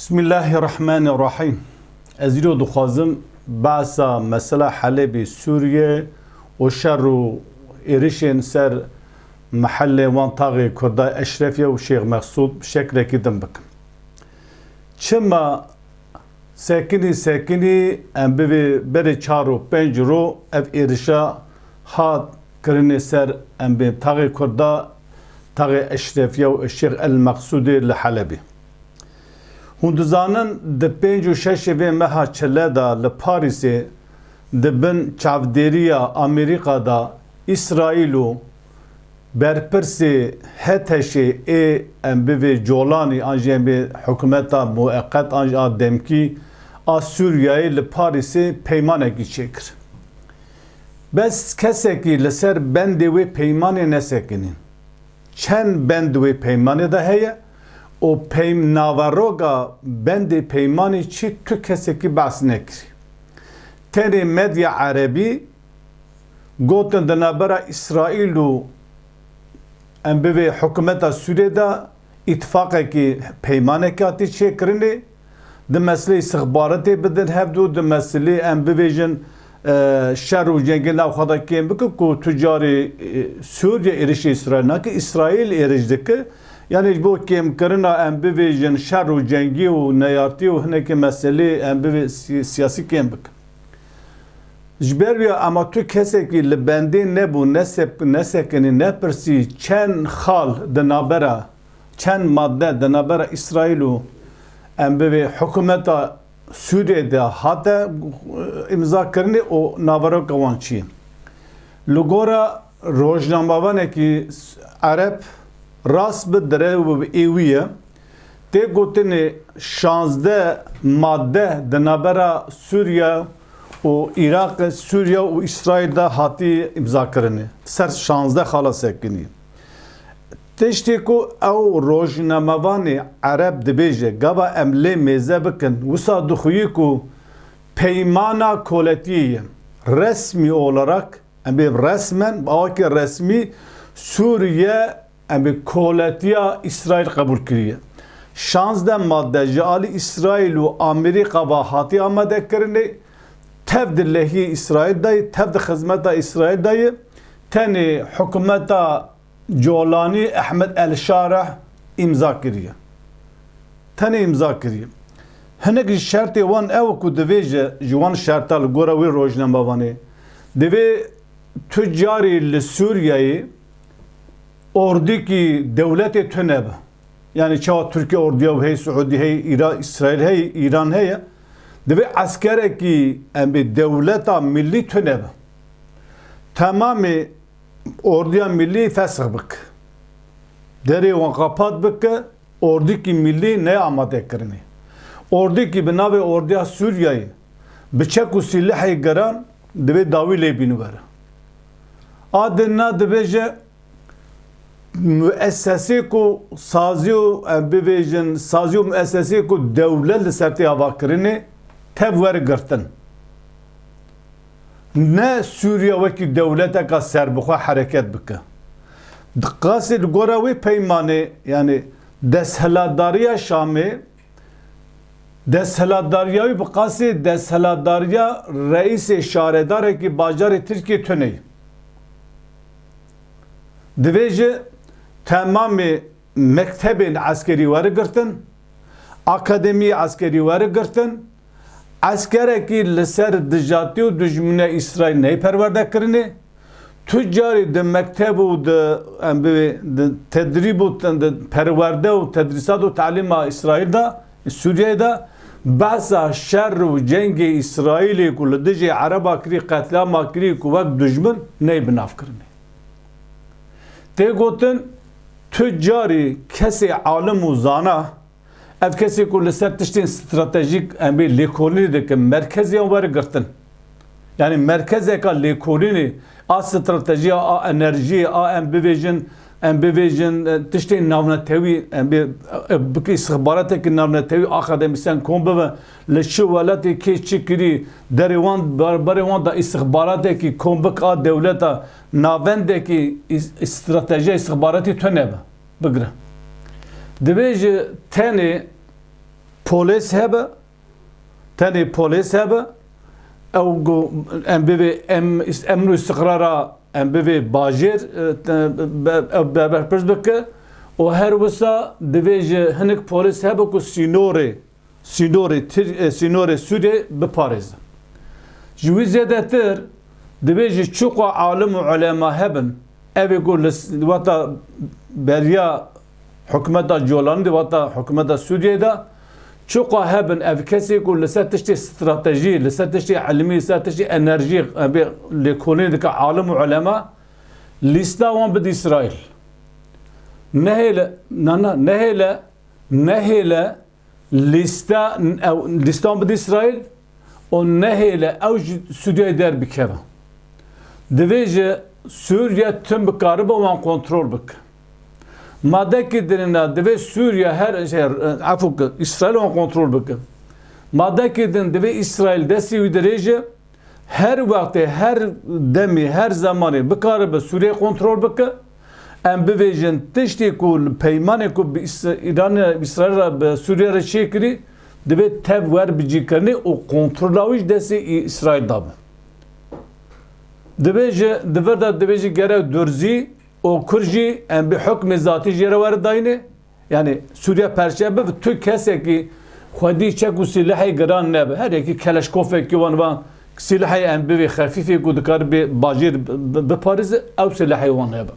Bismillahirrahmanirrahim. Ezilo duxwazim bahsa mesela Halepê Sûriye û şer û êrişên ser mehellê wan taxê Kurda Eşrefiye û Şêx Mexsûd bi şeklekî din bikim. Çima sekinî em bivê berê 4 û 5 rû ev êrişa hat kirinê ser em bê taxê Kurda taxê Eşrefiye û Şêx el Mexsûdê li Helepê. Hûn dizanin di 5 û 6 vê meha çile da li Parîsê di bin çavdêriya Amerîka da İsraîl û berpirsê Heteşê ê em bivê Colanî an jî em bê hikûmeta mueqqet an jî a demkî a Sûriyayê li Parîsê peymanekî çêkir. Bes kesekî li ser bendê wê peymanê nesekinîn. Çend bend wê peymanê de heye û naveroga bendê peymanê çi tu kesekî behs nekirî. Tenê medya Erebî gotin di navbera İsraîl û em bivê hikûmeta Sûriyê de îtifaqekî peymanekî hatî çêkirinê di meselê istixbaratê bidin hevdû di meselê em bibêjin şer û cengê navxwe de kêm bikin ku tu carê Sûriye êrişê İsraîl nake İsraîl êriş dike. Yani ji bo kêmkirina em bibêjin şer û cengî û neyartî û hinekî meselê em bivê siyasî kêm bikin. Ji ber vê ama tu kesekî li bendê nebû nesekinî nepirsî çend xal di navbera çend madde di navbera İsraîl û em bivê hikûmeta Sûriyê de hate imzakirinê û naveroka wan çi ye. Li gora rojnamevanekî Ereb rast bi dire û bi êwî ye tê gotinê 16 madde di navbera Sûriye û Iraq, Sûriye û İsraîl de hatî imzakirinê ser 16 xala sekinî. Tiştê ku ew rojnamevanê Ereb dibêje gava em lê mêze bikin wisa dixwî ku peymana koletiyê ye resmî olarak em bê resmen awakî resmî Sûriye em bê koletiya İsraîl qebûl kiriye. 16 madde ji alî İsraîl û Amerîka ve hatî amadekirinê tev di lehî İsraîl dayê tev di xizmeta İsraîl dayê tenê hikûmeta Colanî Ehmed el-Şareh imza kiriye. Tenê imza kiriye. Hinek ji şertê wan ew ku divê ji wan şerta li gora wê rojnamevanê divê tu carî li Sûriyeyê ordikî dewletê tu nebe. Yani çawa Türkiye orduya hey Suudi hey İsraîl hey İran heye divê eskerekî em bê dewleta millî tu nebe. Tamamê orduya millî fesih bike. Derê wan qapat bike ordikî millî ne amadekirinê. Ordikî bi navê orduya Sûriyeyê bi çek û silahê geran divê dawî lê bînivere. Adin na dibêje müessesê ku sazî û em bibêjin sazî û müessesê ku dewlet li ser tê avakirinê tev wergirtin. Ne Sûriye wekî dewleteka serbixwe hereket bike. Diqasê li gora wê peymanê yani desthilatdariya Şamê desthilatdariya wî bi qasê desthilatdariya reîsê şaredarekî bajarê Tirkiye tuneyê. Divê ji tamamê mektebên eskerî werigirtin, akademî eskerî werigirtin, eskerekî li ser dijatî û dijmîna İsraîl ney perwerdekirinê, tu carî di mekteb û di em bivê di tedrîb û di perwerde û tedrîsat û talîma İsraîl da Sûriyeyê de behsa şer û cengê İsraîlê ku li dijî Ereba kirî qetlama kirî ku wek dijmin ney bi nav kirinê. Tê gotin tu carî kesê alim û zana ev kesê ku li ser tiştên stratejîk em bê lêkolînê dikin merkeziyan werigirtin. Yani merkezeka lêkolînê a stratejiya a enerjiyê a em bibêjin tiştên navnetewî em bê bikî istixbaratekî navnetewî akademîsyen kom bibe li çi welatê kê çi kirî derê wan berê wan da istixbaratekî kom bik a dewleta navendekî stratejiya istixbaratî tu nebe bigire. Divê ji tenê polis hebe tani polis hebe او ام بی امن و استقرارا ام بی باجر برپرس بکه و هر وسا دویج هنک پلیس هبه کو سینور سوری بپارز جوی زیادتر دویج چوقا عالم و علما هبن اوی گل وقتا بریا حکومت جولان دی وقتا حکومت سوریه دا چوقا هبن اف کسی کو لسه تشتی استراتژی لسه تشتی علمی لسه تشتی انرژی لکونی دک عالم و علما لیستا وان بد اسرائیل نهیله لیستا بد اسرائیل و نهیله اوج سوریه در بکبه دویجه سوریه تم بکاربه وان کنترل بک ماده ki dinine deve Suriye her şey afuk İsrail on kontrol bıkın. Made ki din deve İsrail desi üderece her vakti her demi her zamanı bıkarı Suriye kontrol bıkın. Em bevejin tişti kul peymane ku İran İsrail Suriye çekiri deve tev ver bicikani o kontrolaviş desi İsrail dabı. Deveje deveje gerek dörzi o kurji en bir hükm zati jere var dayne yani Suriye perşebe ve Türk kese ki xwedî çek û silahê giran nebe her yekî keleşkofekî wan van silahê em bivê xefîfê ku dikar bê bajêr biparize ew silahê wan hebe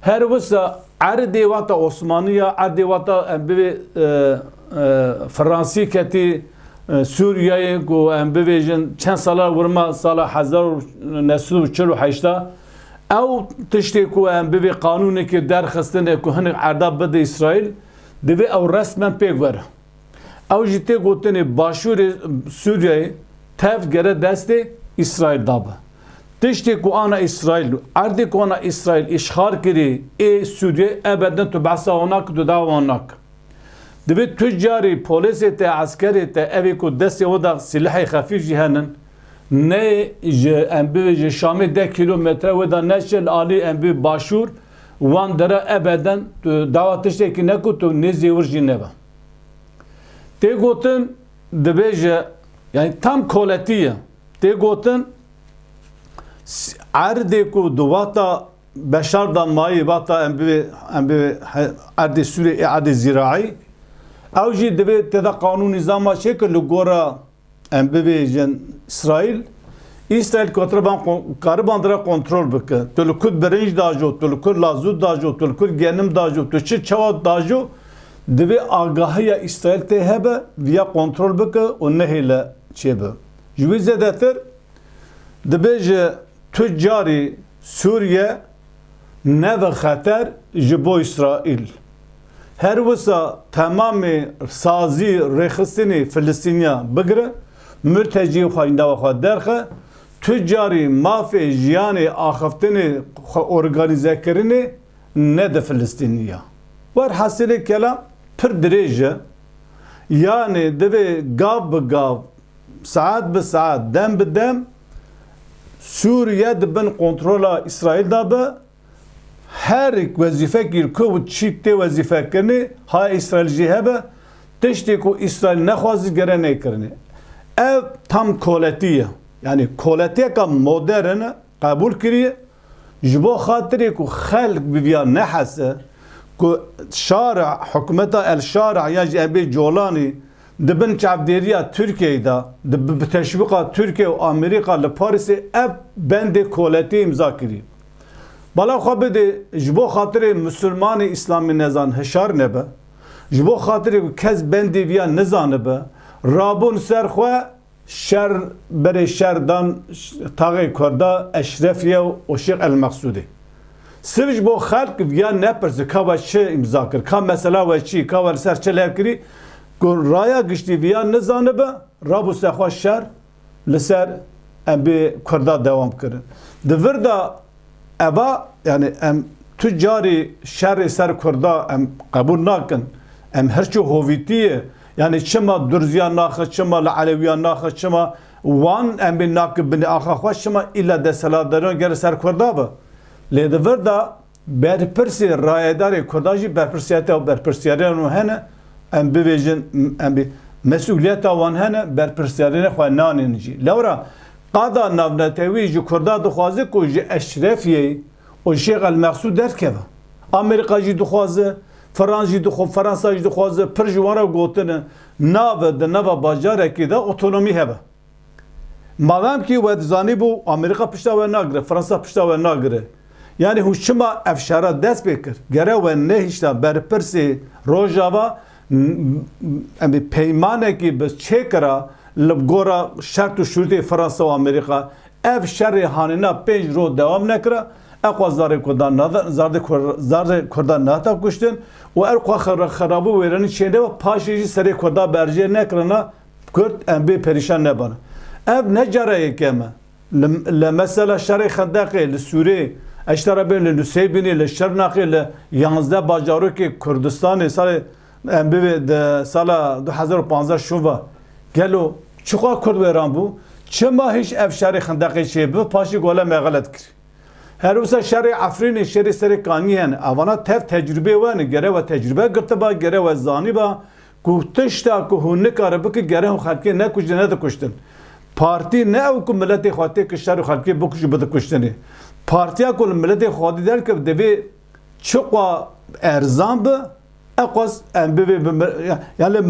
her wisa erdê wata Osmaniya erdê wata em bivê Fransî ketî Sûriyeyê ku em bivêjin çend sala wirma sala 1948 او تشتی کو ام بی قانونی که درخستنه کو هن عرضه بده اسرائیل دوی او رسما پیگ وره او جیته گوتنی باشور سوریه تف گره دست اسرائیل دابه تشتی کو آنا اسرائیل عرضه کو آنا اسرائیل اشغال کری ای سوریه ابدا تو بحثا اوناک تو داو اوناک دوی تجاری پولیسی تا عسکری تا اوی کو دستی ودا سلاح خفیف جهنن ne embi Şam'ı 10 kilometre ve da neşel ali embi başur wan dere ebeden davatıştaki ne kutu ne zevurji neba te gotin debeje yani tam koletiye te gotin arde ku duvata beşardan mayi bata embi arde süre iade zirai avji debe te da kanun nizama şekil gora em bivêjin İsrail kotraban karibandira kontrol bike. Tülkür birinci dajo, tülkür lazut dajo, tülkür genim dajo, tülkür çavat dajo. Divi agahiya İsrail te hebe via kontrol bike o nehiyle çebe. Jüvi zedetir dibêje tüccari Suriye neve xeter ji bo İsrail. Her wisa tamamı sazî rêxistinê Filistîniya bigire mülteci xwayndava xwe derxe tüccarî mafê jiyanê axiftinê organizekirinê ne de Filistîniya. War hesilê kelam pir dirêj e yani divê gav bi gav saat bi saat dem bi dem Suriye dibin kontrola İsrail da be her vezîfekî ku çî tê wezîfekirinê ha İsrail jî hebe tiştê ku İsrail nexwazî gere nekirinê. Ev tam koletiye yani koletiyeka modern kabul kiriye jibo xatirê ku xelk biviya nehese ku şara hükümeta el şara ya cebê Colanî dibin çavdêriya Türkiye'de bi teşvika Türkiye û Amerika li Parisê ev bendê koletiyê imza kiriye. Bala xwe bide ji bo xatirê Müslümanê İslamî nezan hişar nebe ji bo xatirê ku kes bendê viya nizanibe Rabun serxwe şer bere şerdan tağı kurda eşrefiye o Şeyh el Maksudi. Sivj bo xalq ya ne perse ka çe imza kir ka mesela ve çi ka ver ser çele kiri ku raya gişti viya ne zanibe Rabu serxwe şer li ser em bi kurda devam kirin. Divir da eva yani em tüccari şer ser kurda em kabul nakin em herçi hovitiye yani çima durziyan naxı, çima li Aleviyan naxı, çima wan em bin nakib bin axa xwe çima illa deseladariyan gere ser kurda be. Lê divir da berpirsê rayedarê Kurda jî berpirsiyete û berpirsiyariyan hene ام ببیجن ام بی مسئولیت آوان هنه برپرسیارین خواه نانینجی لورا قادا نونتوی جو کرده دخوازه که جی اشرفیه و شیخ المقصود درکه امریکا جی دخوازه فرانس جی دخوازه فرانسا جی دخوازه پر جوانه گوتنه ناو ده ناو باجاره که ده اتونومی هبه مادام کی ود زانی بو امریکا پشتا و ناگره فرانسا پشتا و ناگره یعنی هوشما افشارا دست بکر گره و نه هیچتا برپرسی روجاوا امی پیمانه کی بس چکرا لبگورا شرط و شروط فرانسا و امریکا اف شر هانینا 5 رو دوام نکره اقوا زار کردان ناتا کشتن و ارقوا خرابو ویرانی چنده و پاشیجی سری کردا برجه نکرنا کرد ام بی پریشان نبانه ev ne carayı keme? Mesela şer'i xendaqi li Suriye eştara bin li Nusaybini li Şırnaqi li 11 bacaroki Kurdistan'ı sali embi de sala 2015 şuva gelo çuqa Kurd veran bu çima hiç ev şer'i xendaqi şey bu paşi gole megalet kir her usa şer'i Afrin'i şer'i seri kaniyen avana tecrübe var gere ve tecrübe gırtıba gere ve zaniba kuhtışta kuhunnik arabı ki gere hu xalki ne kuştun ne de kuştun Parti ne ev ku milleti xwate kişer xalki bu kuşu bıdı kuştuni. Partiya ku milleti xwadi der ki debi çıqa erzan bi eqas yani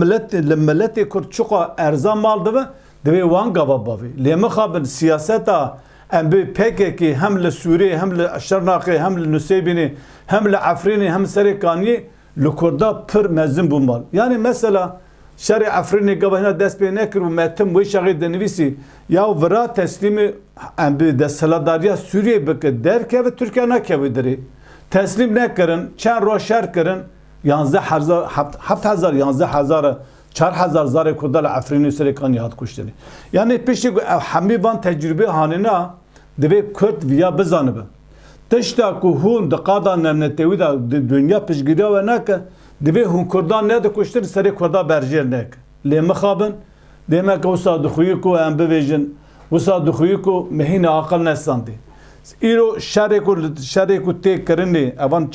milleti kur çıqa erzan maldı bi debi wan gava bavi. Lemi xabin siyaseta embi PKK hem li Suriye hem li Şırnaqi hem li Nusaybini hem li Afrini hem Serikani li Kurda pır mezin bu mal. Yani mesela şer'i Afrin'i gavahına dest pey nekir bu metin bu işağı denivisi ya vira teslimi embi desaladariya Suriye beke derke ve Türkiye nakevidiri teslim nekirin çen roşer kirin 11,000 4,000 zar kurdal Afrin'i Serikani hat kuştuni yani peşi hami van tecrübe hanina devi Kürt viya bizanıbı tışta kuhun de qadan nemnetevi da dünya pişgiriya ve neke devi hun Kurdan ne de kuştur seri Kurda berjer nek le mekhabın demek usa duxuyu ku em bevejin usa duxuyu ku mehine akıl nesandi iro şerri ku tek kirini avan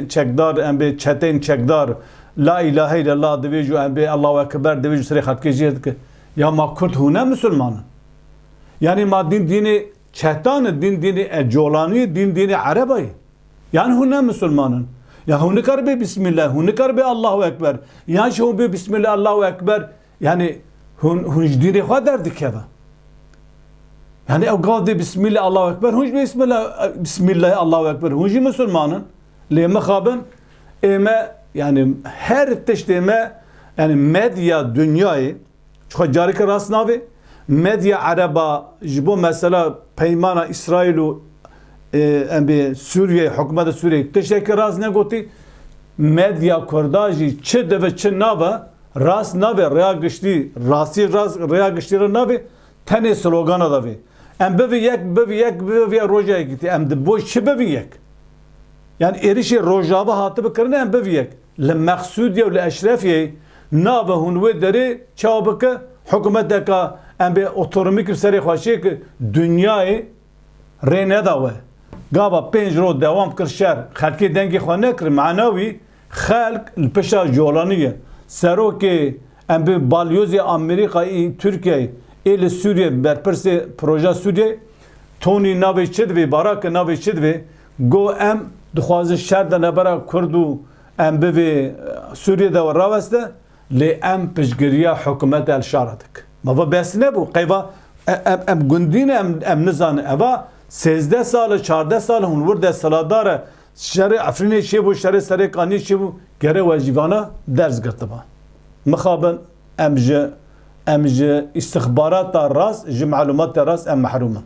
çekdar em be çetin çekdar la ilahe illallah devi ju em be Allahu ekber devi ju seri hatkeci ki ya ma Kürt hune Müslüman yani ma dini çehtan dini Jolani dini Arabi yani hune Müslümanın ya hunikar be bismillah hunikar be Allahu ekber ya şu be bismillah Allahu ekber yani huncdiri kadar dikeva yani evgadi bismillah Allahu ekber hunc bismillah Allahu ekber hunci Müslümanın leme khabın eme yani her teşteme yani medya dünyayı çok cari ki rasnavi medya araba jibo mesela peymana İsrail'u embi Suriye hükümeti Suriye teşekkür raz ne goti medya kurdajı çe ve çe nava ras nave rea gişti rasi ras rea gişti nave tane slogana da ve em bevi yek roja gitti em de boş çe bevi yek yani erişe rojava hatı bekirne em bevi yek le maqsudiye le eşrefiye nave hunwe deri çabıka hükümeteka em be otonomik seri xaşi ki dünyayı rene da ve gaba 5 رو دوام کر شهر خلکی دنگی خو نکر معنوی خلق الپشا جولانیه سروکی ام به بالیوزی امریکا ترکیه ال سوریه برپرس پروژه سوریه تونی ناوی چد و باراک ناوی چد و گو ام دخواز شهر ده نبرا کردو ام به سوریه ده راوسته لی ام پشگریه حکومت الشاردک ما بس نبو قیوا ام گندین ام نزان اوا 13 سال 14 سال هنور ده سالادار شر افرین شی بو شر سرکانی شی بو گره واجبانه درس گرتبا مخابن امج استخبارات راس ج معلومات راس ام محرومه